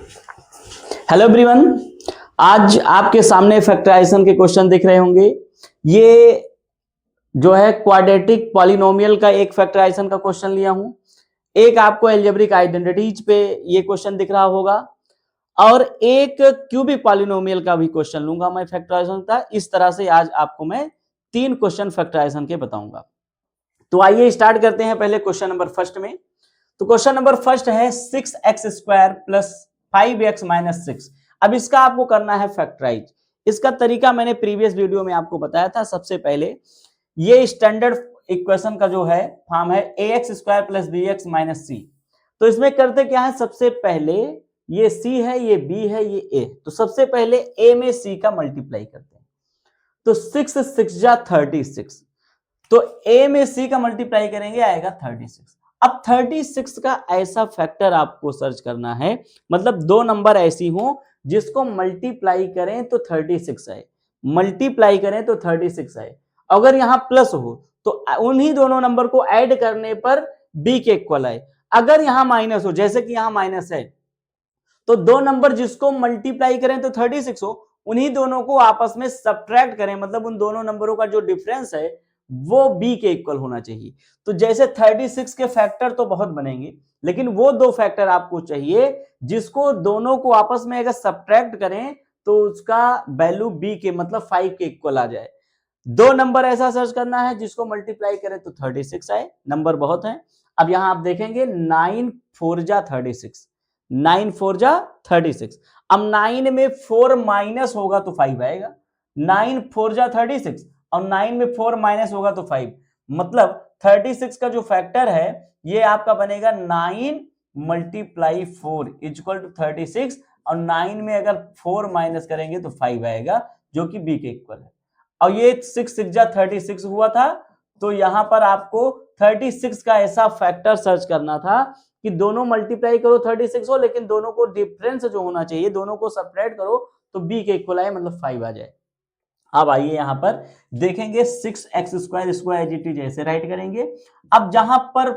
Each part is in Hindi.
हेलो एवरीवन, आज आपके सामने फैक्टराइजेशन के क्वेश्चन दिख रहे होंगे। ये जो है क्वाड्रेटिक पॉलिनोमियल का एक फैक्टराइजेशन का क्वेश्चन लिया हूं। एक आपको एल्जेब्रिक आइडेंटिटीज पे ये क्वेश्चन दिख रहा होगा और एक क्यूबिक पॉलिनोमियल का भी क्वेश्चन लूंगा मैं फैक्टराइजेशन का। इस तरह से आज आपको मैं 3 क्वेश्चन फैक्टराइजेशन के बताऊंगा। तो आइए स्टार्ट करते हैं पहले क्वेश्चन नंबर फर्स्ट में। तो क्वेश्चन नंबर फर्स्ट है 6x² प्लस 5x माइनस 6। अब इसका आपको करना है फैक्टराइज। इसका तरीका मैंने प्रीवियस वीडियो में आपको बताया था। सबसे पहले ये स्टैंडर्ड इक्वेशन का जो है फॉर्म है ax² plus bx minus c। तो इसमें करते क्या है, सबसे पहले ये c है, ये b है, ये a। तो सबसे पहले a में c का मल्टीप्लाई करते हैं। तो 6 6 जा 36। तो a में c का मल्टीप्लाई करेंगे आएगा 36। अब 36 का ऐसा फैक्टर आपको सर्च करना है, मतलब दो नंबर ऐसी हो जिसको मल्टीप्लाई करें तो 36 आए, मल्टीप्लाई करें तो 36 आए। अगर यहां प्लस हो तो उन्हीं दोनों नंबर को ऐड करने पर b के इक्वल आए। अगर यहां माइनस हो, जैसे कि यहां माइनस है, तो दो नंबर जिसको मल्टीप्लाई करें तो 36 हो, उन्हीं दोनों को आपस में सब्ट्रैक्ट करें, मतलब उन दोनों नंबरों का जो डिफरेंस है वो b के इक्वल होना चाहिए। तो जैसे 36 के फैक्टर तो बहुत बनेंगे, लेकिन वो दो फैक्टर आपको चाहिए जिसको दोनों को आपस में अगर सब्ट्रैक्ट करें तो उसका वैल्यू b के मतलब 5 के इक्वल आ जाए। दो नंबर ऐसा सर्च करना है जिसको मल्टीप्लाई करें तो 36 आए। नंबर बहुत है। अब यहां आप देखेंगे 9 4 जा 36, 9 4 जा 36। अब 9 में 4 माइनस होगा तो 5 आएगा। 9 4 जा 36 और 9 में 4 माइनस होगा तो 5, मतलब 36 का जो फैक्टर है ये आपका बनेगा 9 मल्टीप्लाई 4 इक्वल टू 36। और 9 में अगर 4 माइनस करेंगे तो 5 आएगा, जो कि b के इक्वल है। और ये 6 6 जा 36 हुआ था। तो यहां पर आपको 36 का ऐसा फैक्टर सर्च करना था कि दोनों मल्टीप्लाई करो 36 हो, लेकिन दोनों को डिफरेंस जो होना चाहिए, दोनों को सब्ट्रैक्ट करो तो b के इक्वल आए, मतलब 5 आ जाए। अब आइए यहां पर देखेंगे 6x² इसको एज इट इज ऐसे राइट करेंगे। अब जहां पर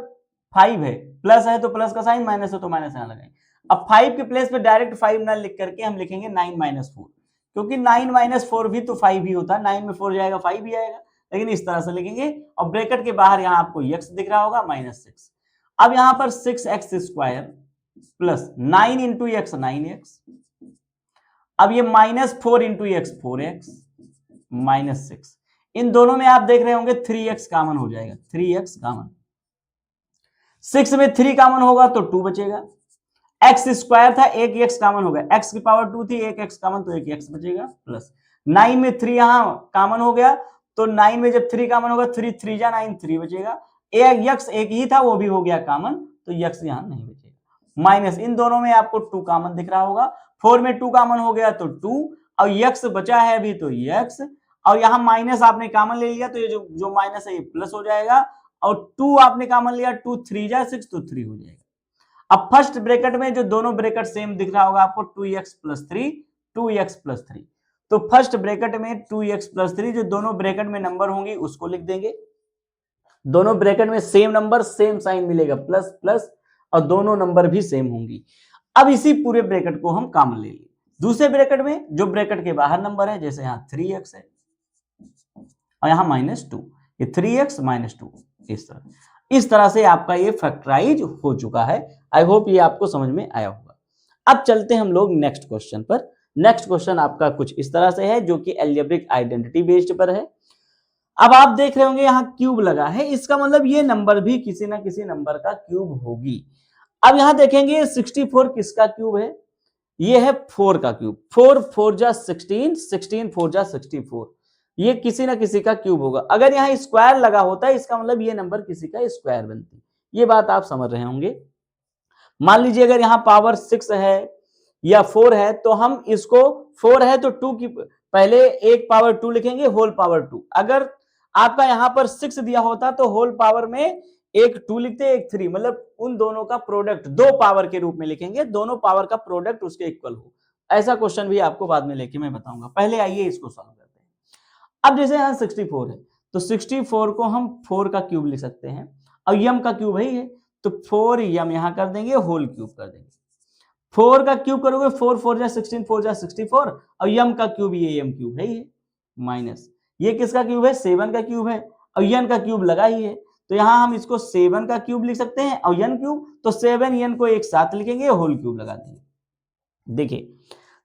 5 है, प्लस है तो प्लस का साइन, माइनस है तो माइनस यहां लगाएंगे। अब 5 के प्लेस पे डायरेक्ट 5 ना लिख करके हम लिखेंगे 9 माइनस 4, क्योंकि 9 माइनस 4 भी तो 5 ही होता है। 9 में 4 जाएगा 5 भी आएगा, लेकिन इस तरह से लिखेंगे। और ब्रैकेट के बाहर यहां आपको x दिख रहा होगा माइनस 6। अब यहां पर 6x² plus 9 into x 9x। अब ये minus 4 into x 4x minus 6। इन दोनों में आप देख रहे होंगे 3x कॉमन हो जाएगा, 3x कॉमन। 6 में 3 कॉमन होगा तो 2 बचेगा। x² था, एक x कॉमन हो गया, x की पावर 2 थी, एक x कॉमन तो एक x बचेगा प्लस 9 में 3 यहां कॉमन हो गया। तो 9 में जब 3 कॉमन होगा 3 3 जा 9 3 बचेगा। एक x एक ही था वो भी हो गया कॉमन, तो x यहां नहीं बचेगा। माइनस इन दोनों में आपको 2 कॉमन दिख रहा होगा। 4 में 2 कॉमन हो गया तो 2, और x बचा है अभी तो x, और यहां माइनस आपने कॉमन ले लिया तो ये जो माइनस है ये प्लस हो जाएगा। और 2 आपने कॉमन लिया, 2 3 जा 6 तो 3 हो जाएगा। अब फर्स्ट ब्रैकेट में जो दोनों ब्रैकेट सेम दिख रहा होगा आपको 2x प्लस 3, 2x प्लस 3। तो फर्स्ट ब्रैकेट में 2x प्लस 3 जो दोनों ब्रैकेट में नंबर होंगी उसको लिख देंगे। दोनों ब्रैकेट में सेम नंबर सेम साइन मिलेगा, प्लस प्लस, और दोनों नंबर भी सेम होंगी। अब इसी पूरे ब्रैकेट को हम कॉमन ले लिए। दूसरे ब्रैकेट में जो ब्रैकेट के बाहर नंबर है, जैसे यहां 3x है और यहां -2, ये 3x -2, इस तरह से आपका ये फैक्टराइज हो चुका है। आई होप ये आपको समझ में आया होगा। अब चलते हैं हम लोग नेक्स्ट क्वेश्चन पर। नेक्स्ट क्वेश्चन आपका कुछ इस तरह से है, जो कि एल्जेब्रिक आइडेंटिटी बेस्ड पर है। अब आप देख रहे होंगे यहाँ क्यूब लगा है, इसका मतलब ये नंबर भी किसी ना किसी नंबर का क्यूब होगी। अब यहां देखेंगे 64 किसका क्यूब है, ये है 4 का क्यूब। 4 4 जा 16, 16 4 जा 64, ये किसी ना किसी का क्यूब होगा। अगर यहाँ स्क्वायर लगा होता है इसका मतलब ये नंबर किसी का स्क्वायर बनती। ये बात आप समझ रहे होंगे। मान लीजिए अगर यहाँ पावर 6 है या 4 है, तो हम इसको 4 है तो 2 की पहले एक पावर 2 लिखेंगे, होल पावर 2। अगर आपका यहाँ पर 6 दिया होता तो होल पावर में एक 2 लिखते, एक 3, मतलब उन दोनों का प्रोडक्ट दो पावर के रूप में लिखेंगे, दोनों पावर का प्रोडक्ट उसके इक्वल हो। ऐसा क्वेश्चन भी आपको बाद में लेके मैं बताऊंगा। पहले आइए इसको सॉल्व करते हैं। अब जैसे यहाँ 64 है तो 64 को हम 4 का क्यूब लिख सकते हैं, और यम का क्यूब ही है तो 4 यम यहां कर देंगे, होल क्यूब कर देंगे। 4 का क्यूब करोगे 4 4 जा 16 4 जा 64 और यम का क्यूब ये यम क्यूब है ये माइनस ये किसका क्यूब है 7 का क्यूब है और यन का क्यूब लगा ही है तो यहां हम इसको 7 का क्यूब लिख सकते हैं और यन क्यूब तो 7 यन को एक साथ लिखेंगे होल क्यूब लगा देंगे। देखिए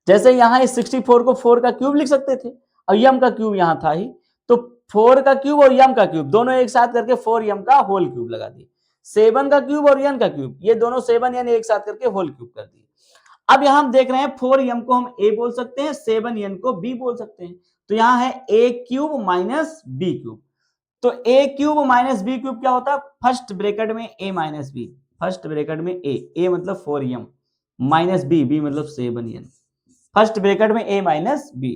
जैसे यहां इस 64 को 4 का क्यूब लिख सकते थे और यम का क्यूब यहां था ही तो 4 का क्यूब और यम का क्यूब दोनों एक साथ करके 4 यम का होल क्यूब लगा दिए। 7 का क्यूब और यन का क्यूब ये दोनों 7 यन एक साथ करके होल क्यूब कर दिए। अब यहां हम देख रहे हैं 4 यम को हम ए बोल सकते हैं 7 यन को बी बोल सकते हैं तो यहां है ए क्यूब माइनस बी क्यूब तो ए क्यूब माइनस बी क्यूब क्या होता है फर्स्ट ब्रैकेट में A minus B first bracket में ए मतलब 4 यम माइनस बी मतलब 7 यन फर्स्ट ब्रैकेट में ए माइनस बी।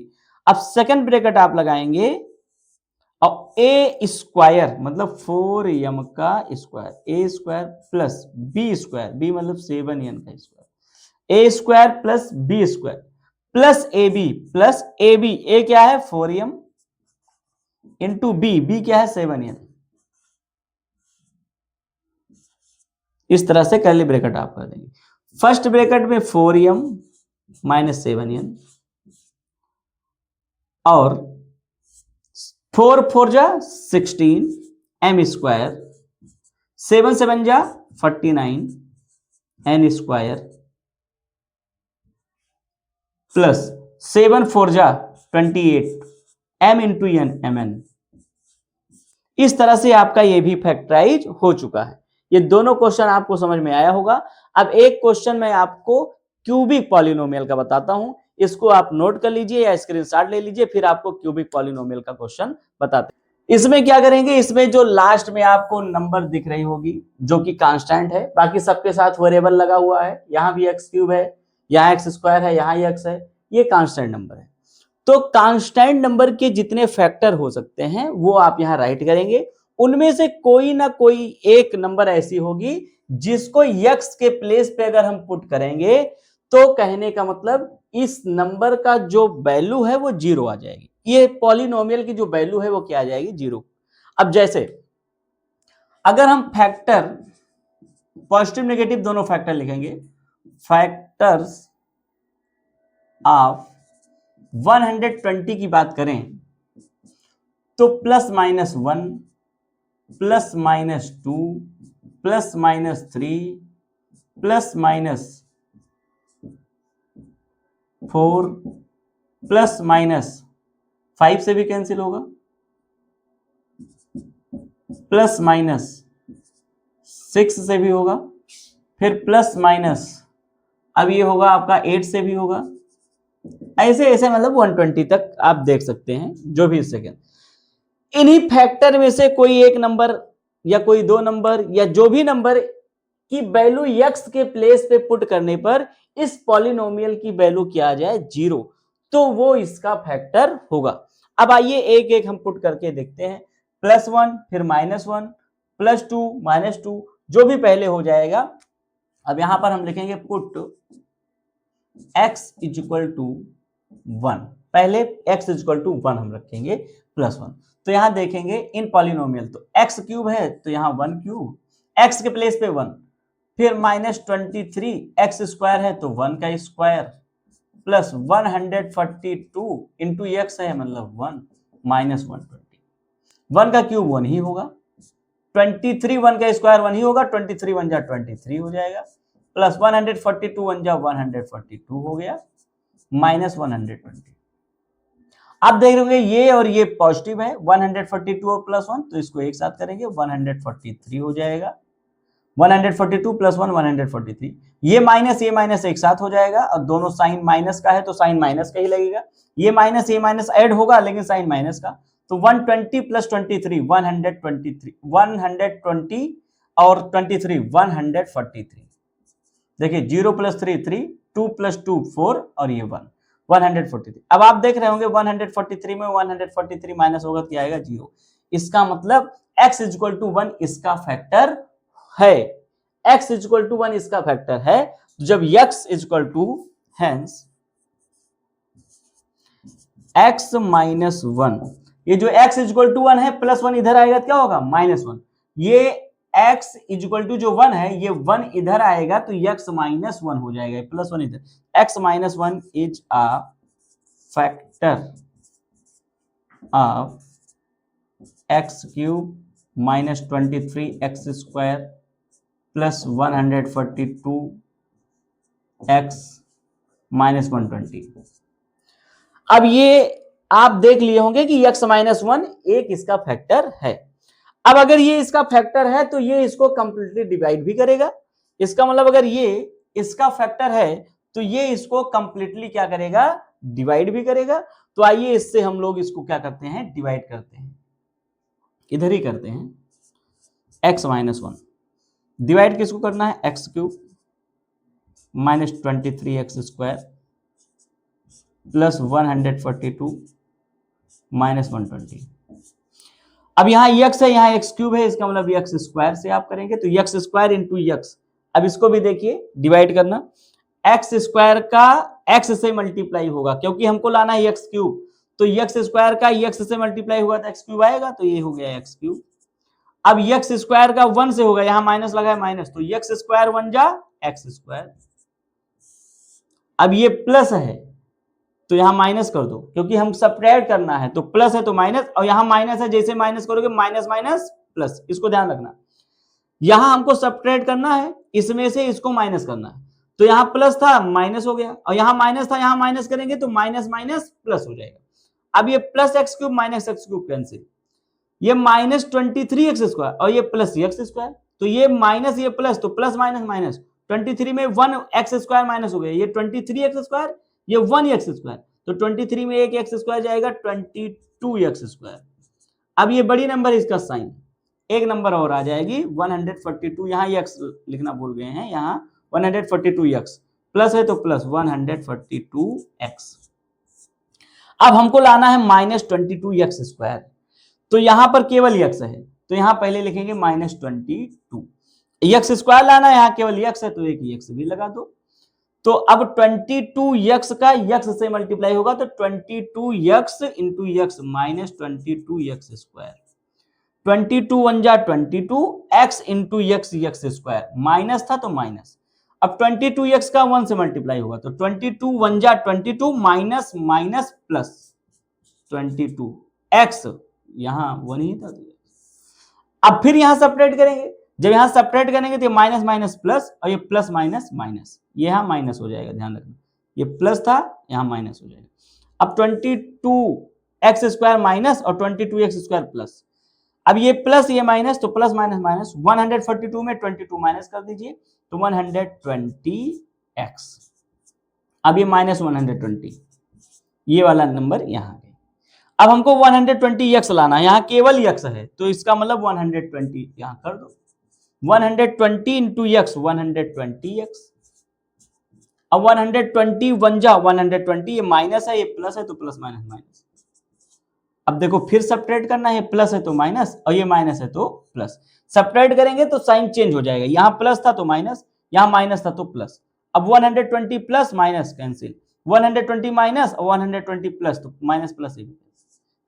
अब सेकंड ब्रैकेट आप लगाएंगे और ए स्क्वायर मतलब 4 यम का square A square plus B square B मतलब 7 यन का square A square plus B square plus A B A क्या है 4 यम इंटू बी क्या है 7 यन। इस तरह से कर्ली ब्रैकेट आप कर देंगे फर्स्ट ब्रैकेट में 4 यम माइनस 7 यन और 4 4 जा 16 एम स्क्वायर 7 7 जा 49 एन स्क्वायर प्लस 7 4 जा 28 M into N M N. इस तरह से आपका ये भी फैक्टराइज हो चुका है। ये दोनों क्वेश्चन आपको समझ में आया होगा। अब एक क्वेश्चन मैं आपको क्यूबिक पॉलिनोमियल का बताता हूं इसको आप नोट कर लीजिए या स्क्रीनशॉट ले लीजिए फिर आपको क्यूबिक पॉलिनोमियल का क्वेश्चन बताते हैं। इसमें क्या करेंगे इसमें जो लास्ट में आपको नंबर दिख रही होगी जो कि कांस्टेंट है बाकी सबके साथ वेरिएबल लगा हुआ है यहां भी एक्स क्यूब है यहाँ एक्स स्क्वायर है यहाँ एक्स है ये कांस्टेंट नंबर है। तो कांस्टेंट नंबर के जितने फैक्टर हो सकते हैं वो आप यहां राइट करेंगे उनमें से कोई ना कोई एक नंबर ऐसी होगी जिसको यक्स के प्लेस पे अगर हम पुट करेंगे तो कहने का मतलब इस नंबर का जो वैल्यू है वो जीरो आ जाएगी ये पॉलिनोमियल की जो वैल्यू है वो क्या आ जाएगी जीरो। अब जैसे अगर हम फैक्टर पॉजिटिव नेगेटिव दोनों फैक्टर लिखेंगे फैक्टर्स ऑफ 120 की बात करें तो plus minus 1 plus minus 2 plus minus 3 plus minus 4 plus minus 5 से भी कैंसिल होगा प्लस माइनस 6 से भी होगा फिर प्लस माइनस अब ये होगा आपका 8 से भी होगा ऐसे ऐसे मतलब 120 तक आप देख सकते हैं जो भी सेकेंड। इन्हीं फैक्टर में से कोई एक नंबर या कोई दो नंबर या जो भी नंबर की वैल्यू यक्स के प्लेस पे पुट करने पर इस पॉलिनोमियल की वैल्यू क्या आ जाए जीरो तो वो इसका फैक्टर होगा। अब आइए एक एक हम पुट करके देखते हैं +1 फिर -1 +2 -2 जो भी पहले हो जाएगा। अब यहां पर हम लिखेंगे पुट x इक्वल टू 1 पहले x इक्वल टू 1 हम रखेंगे +1 तो यहां देखेंगे इन पॉलिनोमियल तो x क्यूब है तो यहां 1 क्यूब x के प्लेस पे 1 फिर -23 x स्क्वायर है तो 1 का स्क्वायर प्लस 142 इंटू एक्स है मतलब 1 -120 1 का क्यूब 1 ही होगा 23 1 का स्क्वायर 1 ही होगा 23 1 जा 23 हो जाएगा प्लस 142 1 जा 142 हो गया -120। आप देख रहे होंगे ये और ये पॉजिटिव है 142 और +1 तो इसको एक साथ करेंगे 143 हो जाएगा 142 + 1 143 ये माइनस एक साथ हो जाएगा और दोनों साइन माइनस का है तो साइन माइनस का ही लगेगा ये माइनस ऐड होगा लेकिन साइन माइनस का तो 120 + 23 123 120 और 23 143 देखिए 0 + 3 3 2 + 2 4 और ये 1 143। अब आप देख रहे होंगे 143 में 143 माइनस होगा क्या आएगा 0 इसका मतलब x = 1 इसका फैक्टर है x = 1 इसका फैक्टर है जब x = hence x - 1 ये जो x = 1 है +1 इधर आएगा क्या होगा -1 ये x इक्वल टू जो 1 है, ये 1 इधर आएगा तो x माइनस 1 हो जाएगा, प्लस 1 इधर, x minus 1 is a factor of x cube minus 23 x square plus 142 x minus 120। अब ये आप देख लिए होंगे कि x माइनस 1 एक इसका फैक्टर है। अब अगर ये इसका फैक्टर है तो ये इसको कंप्लीटली डिवाइड भी करेगा। इसका मतलब अगर ये इसका फैक्टर है तो ये इसको कंप्लीटली क्या करेगा, डिवाइड भी करेगा। तो आइए इससे हम लोग इसको क्या करते हैं, डिवाइड करते हैं, इधर ही करते हैं। x माइनस 1 डिवाइड किसको करना है, x cube minus 23 x square plus 142 minus 120। अब यहाँ x है, यहाँ x क्यूब है, इसका मतलब x स्क्वायर से आप करेंगे तो x स्क्वायर इंटू x। अब इसको भी देखिए डिवाइड करना, x स्क्वायर का x से मल्टीप्लाई होगा क्योंकि हमको लाना है x क्यूब, तो x स्क्वायर का x से मल्टीप्लाई होगा तो x क्यूब आएगा, तो ये हो गया x क्यूब। अब x स्क्वायर का 1 से होगा, यहाँ माइनस लगा है माइनस, तो x स्क्वायर 1 जा x स्क्वायर। अब ये प्लस है तो यहां माइनस कर दो क्योंकि हम सब्ट्रैक्ट करना है, तो प्लस है तो माइनस, और यहां माइनस है, जैसे माइनस करोगे माइनस माइनस प्लस, इसको ध्यान रखना। यहां हमको सब्ट्रैक्ट करना है, इसमें से इसको माइनस करना है, तो यहां प्लस था माइनस हो गया, और यहां माइनस था, यहां माइनस करेंगे तो माइनस माइनस प्लस हो जाएगा। अब ये plus x cube minus x cube cancel, ये माइनस 23 एक्स स्क्वायर और ये प्लस एक्स स्क्वायर, तो ये माइनस ये प्लस, तो प्लस माइनस माइनस, 23 में 1 एक्स स्क्वायर माइनस हो गया, ये 23 एक्स स्क्वायर, ये 1 एक्स स्क्वायर, तो 23 में एक एक्स स्क्वायर जाएगा 22 एक्स स्क्वायर। अब ये बड़ी नंबर इसका साइन एक नंबर और आ जाएगी 142, यहाँ एक्स लिखना भूल गए हैं, यहाँ 142 एक्स प्लस है तो प्लस 142 एक्स। अब हमको लाना है माइनस 22 एक्स स्क्वायर, तो यहां पर केवल x है तो यहां पहले लिखेंगे माइनस 22, एक्स स्क्वायर लाना है, यहां केवल x है तो एक x भी लगा दो। तो अब 22x का x से मल्टीप्लाई होगा तो 22x into x minus 22x square, 22 1 जा 22 x into x square, minus था तो माइनस, अब 22x का 1 से मल्टीप्लाई होगा तो 22 1 जा 22 माइनस माइनस प्लस 22x, यहां 1 ही था। अब फिर यहां सपरेट करेंगे, जब यहां सपरेट करेंगे तो माइनस माइनस प्लस, और ये प्लस माइनस माइनस, ये यहां माइनस हो जाएगा, ध्यान रखना, ये प्लस था यहां माइनस हो जाएगा। अब 22x स्क्वायर माइनस और 22x स्क्वायर प्लस, अब ये प्लस ये माइनस, तो प्लस माइनस माइनस, 142 में 22 माइनस कर दीजिए तो 120x, अब ये माइनस 120, ये वाला नंबर यहां। अब हमको 120x लाना है, यहां केवल x है तो इसका मतलब 120 यहां कर दो, 120 इंटू x 120x। अब 120 1 जा 120, ये माइनस है ये प्लस है तो प्लस माइनस माइनस। अब देखो फिर सब्ट्रैक्ट करना है, प्लस है तो माइनस और ये माइनस है तो प्लस, सब्ट्रैक्ट करेंगे तो साइन चेंज हो जाएगा, यहां प्लस था तो माइनस, यहां माइनस था तो प्लस। अब 120 प्लस माइनस कैंसिल, 120 माइनस और 120 प्लस, तो माइनस प्लस है,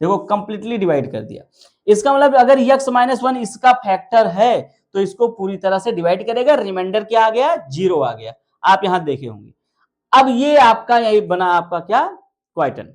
देखो कंप्लीटली डिवाइड कर दिया। इसका मतलब अगर x माइनस 1 इसका फैक्टर है तो इसको पूरी तरह से डिवाइड करेगा, रिमाइंडर क्या आ गया, 0 आ गया, आप यहां देखे होंगे। अब ये आपका यही बना आपका क्या, क्वाइटन।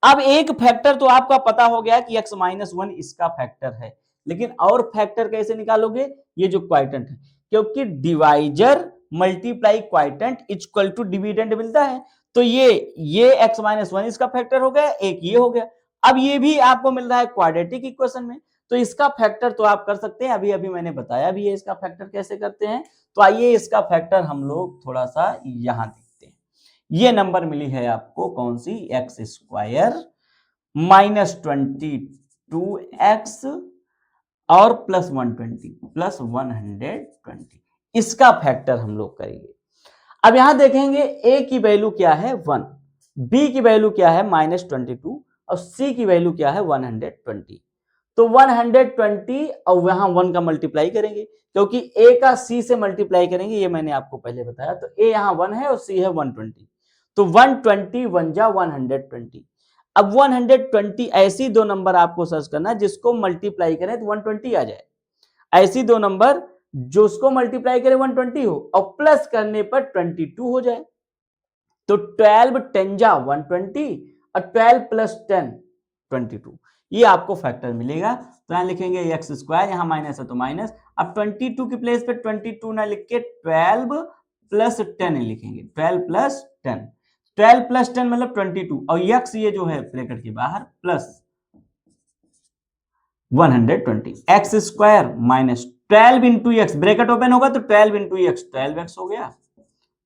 अब एक फैक्टर तो आपका पता हो गया कि x माइनस 1 इसका फैक्टर है, लेकिन और फैक्टर कैसे निकालोगे, ये जो क्वाइटेंट है, क्योंकि divisor multiply quotient equal to dividend मिलता है, तो ये x माइनस 1 इसका फैक्टर हो गया, एक ये हो गया। अब ये भी आपको मिल रहा है क्वाड्रेटिक इक्वेशन में, तो इसका फैक्टर तो आप कर सकते हैं, अभी अभी मैंने बताया भी है इसका फैक्टर कैसे करते हैं। तो आइए इसका फैक्टर हम लोग थोड़ा सा यहां देखते हैं। ये नंबर मिली है आपको कौन सी, एक्स स्क्वायर माइनस 22x और प्लस 120 प्लस 120, इसका फैक्टर हम लोग करेंगे। अब यहां देखेंगे a की वैल्यू क्या है 1, b की वैल्यू क्या है माइनस 22 और c की वैल्यू क्या है 120। तो 120 और यहां 1 का मल्टीप्लाई करेंगे, क्योंकि a का c से मल्टीप्लाई करेंगे, ये मैंने आपको पहले बताया। तो a यहां 1 है और c है 120, तो 120 1 जा 120। अब 120 ऐसी दो नंबर आपको सर्च करना जिसको मल्टीप्लाई करें तो 120 आ जाए। ऐसी दो नंबर जो उसको मल्टीप्लाई करे 120 हो और प्लस करने पर 22 हो जाए। तो 12 10 जा 120 और 12 प्लस 10 22, ये आपको फैक्टर मिलेगा। तो यहां लिखेंगे एक्स स्क्वायर, यहां माइनस है तो माइनस, अब 22 के प्लेस पे 22 ना लिख के 12 प्लस 10 लिखेंगे, 12 प्लस 10, 12 प्लस 10 मतलब 22 और यक्स ये जो है ब्रैकेट के बाहर plus 120 x square minus 12 into x, bracket open होगा तो 12 इंटू एक्स 12x हो गया,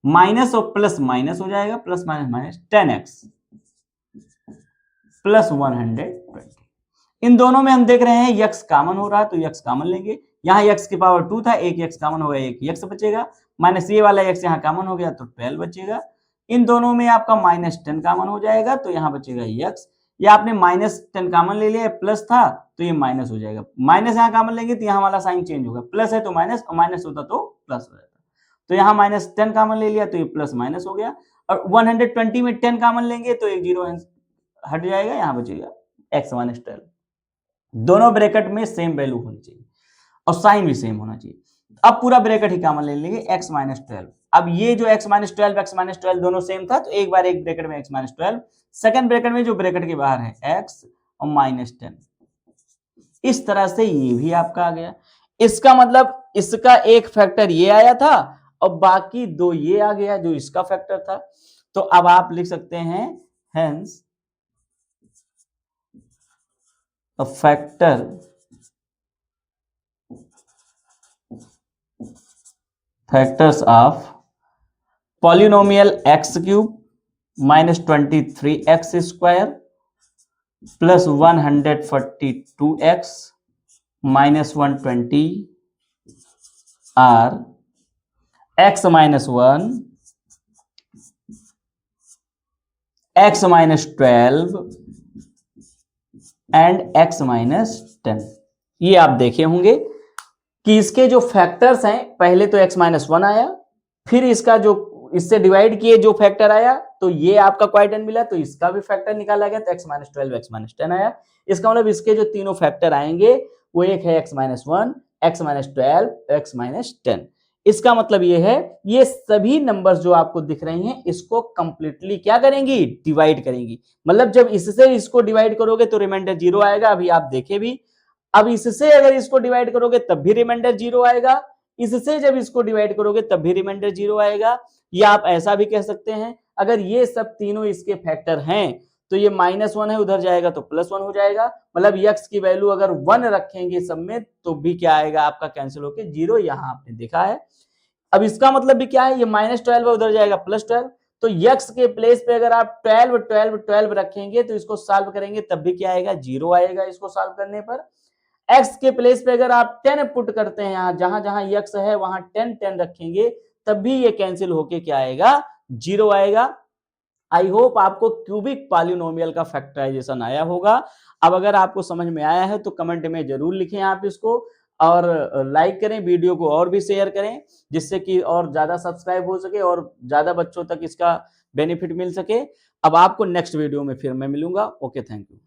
माइनस और प्लस माइनस हो जाएगा, plus minus minus 10x plus 120। इन दोनों में हम देख रहे हैं यक्स कॉमन हो रहा है तो यक्स कॉमन लेंगे, यहां यक्स की पावर 2 था, एक यक्स कॉमन हो गया, एक यक्स बचेगा, माइनस ये वाला यक्स यहां कॉमन हो गया तो 12 बचेगा। इन दोनों में आपका माइनस 10 कॉमन हो जाएगा तो यहां बचेगा यक्स, या आपने माइनस 10 कॉमन ले लिया, प्लस था तो ये माइनस हो जाएगा, माइनस यहां कॉमन लेंगे तो यहां वाला साइन चेंज होगा, प्लस है तो माइनस और माइनस होता तो प्लस हो जाता, तो यहां माइनस 10 कॉमन ले लिया तो ये प्लस माइनस हो गया, और 120 में 10 कॉमन लेंगे तो एक जीरो हट जाएगा, यहां बचेगा एक्स माइनस 12। दोनों ब्रैकेट में सेम वैल्यू होनी चाहिए और साइन भी सेम होना चाहिए। अब पूरा ब्रैकेट ही कॉमन ले लेंगे, x माइनस 12, अब ये जो x माइनस 12 दोनों सेम था तो एक बार एक ब्रैकेट में x माइनस 12, सेकेंड ब्रैकेट में जो ब्रैकेट के बाहर है x और माइनस 10, इस तरह से ये भी आपका आ गया। इसका मतलब इसका एक फैक्टर ये आया था और बाकी दो ये आ गया जो इसका फैक्टर था। तो अब आप लिख सकते हैं hence a factors of polynomial x cube minus 23x square plus 142x minus 120 are x minus 1, x minus 12 and x minus 10। ये आप देखे होंगे कि इसके जो फैक्टर्स हैं, पहले तो x माइनस 1 आया, फिर इसका जो इससे डिवाइड किए जो फैक्टर आया तो ये आपका क्वाड्रेंट मिला तो इसका भी फैक्टर निकाला गया तो x माइनस 12 x माइनस 10 आया। इसका मतलब इसके जो तीनों फैक्टर आएंगे वो एक है x minus 1, x minus 12, x minus 10। इसका मतलब ये है ये सभी नंबर्स जो आपको दिख रही हैं इसको कंप्लीटली क्या करेंगी, डिवाइड करेंगी। मतलब जब इससे इसको डिवाइड करोगे तो रिमाइंडर 0 आएगा, अभी आप देखे भी। अब इससे अगर इसको डिवाइड करोगे तब भी रिमाइंडर 0 आएगा, इससे जब इसको डिवाइड करोगे तब भी रिमाइंडर 0 आएगा। या आप ऐसा भी कह सकते हैं अगर ये सब तीनों इसके फैक्टर हैं तो ये -1 है उधर जाएगा तो +1 हो जाएगा। मतलब x की वैल्यू अगर 1 रखेंगे सब में तो भी क्या आएगा आपका कैंसिल होके 0, यहां आपने देखा है। अब इसका मतलब भी क्या है, ये -12 है उधर जाएगा +12, तो x के प्लेस पे अगर आप 12 12 12 रखेंगे तो इसको सॉल्व करेंगे तब भी क्या आएगा, 0 आएगा इसको सॉल्व करने पर। x के प्लेस पे अगर आप 10 पुट करते हैं, यहां जहां जहां x है वहां 10 10 रखेंगे तब भी ये कैंसिल होके क्या आएगा, 0 आएगा। आई होप आपको क्यूबिक पॉलिनोमियल का फैक्टराइजेशन आया होगा। अब अगर आपको समझ में आया है तो कमेंट में जरूर लिखें आप इसको, और लाइक करें, वीडियो को और भी शेयर करें जिससे कि और ज्यादा सब्सक्राइब हो सके और ज्यादा बच्चों तक इसका बेनिफिट मिल सके। अब आपको नेक्स्ट वीडियो में फिर मैं मिलूंगा। Okay, thank you.